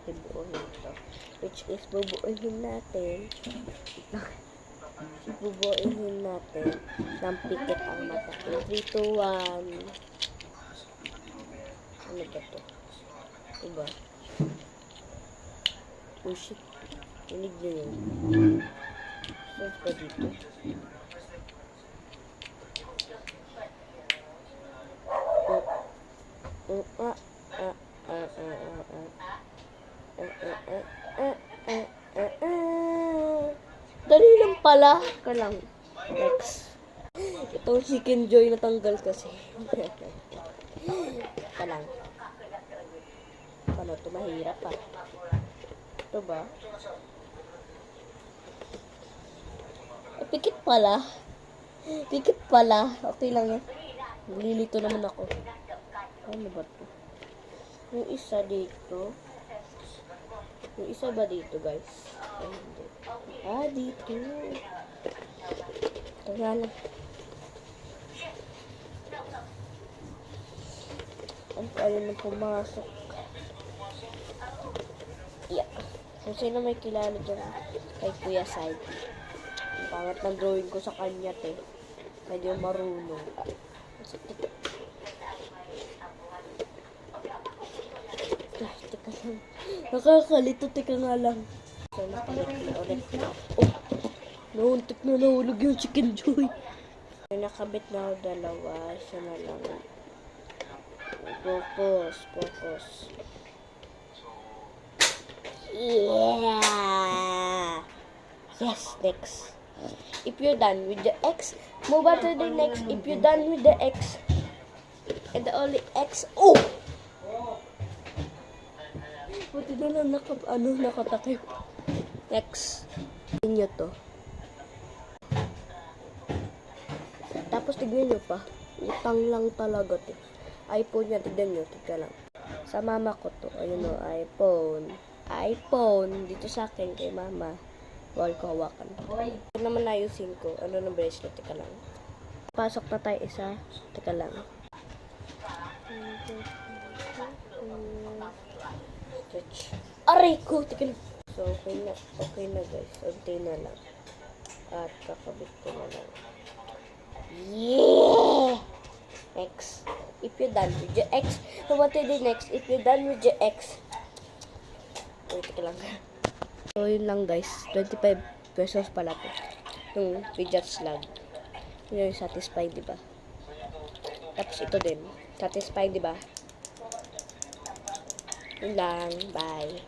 natin buuhin ito. Which is, bubuuhin natin ng pikit ang mata. 3, 2, 1. Ano ba to? Diba? Oh shit. Inig nyo yun. Saan pa dito? Dali lang pala. Ka lang. Next. Itong chicken joy natanggal kasi. Ka lang. Paano ito? Mahirap pa. Ito ba? Pikit pala. Pikit pala. Okay lang yan. Lilito naman ako. Ano ba ito? Yung isa dito. Yung isa ba dito, guys? Dito. Ito nga lang. Ang kaya na pumasok. Yeah. Kung sino may kilala dyan kay Kuya Side. Ang pangat ng drawing ko sa kanya, te. Medyo marunong. Teka lang. Nakakalito, teka nga lang. So, ulit. Oh, nauntik na nahulog yung chicken joy. Nakabit na ako dalawa. Isa na lang. Focus. Yeah! Yes, next. If you're done with the X, move on to the next. If you're done with the X, and the only X, oh! Buti na lang nakatakip. Next. Tignan nyo to. Tapos tignan nyo pa. Utang lang talaga to. iPhone niya, tignan nyo. Tignan lang. Sa mama ko to. Ayun o, iPhone. Dito sa akin, kay mama. Bawal ko hawakan. Ito naman ayusin ko. Ano na bracelet? Tika lang. Pasok na tayo isa. Tika lang. Stretch. Aray ko! Tika lang. So, okay na guys. Unti na lang. At kakabit ko na lang. Yeah! X. If you're done with your X, what to the next? If you're done with your X. Wait, tika lang. So, yun lang guys. 25 pesos pala to. Yung fidget slug. Yun yung satisfied, diba? Tapos ito din. Satisfied, diba? Yun lang. Bye.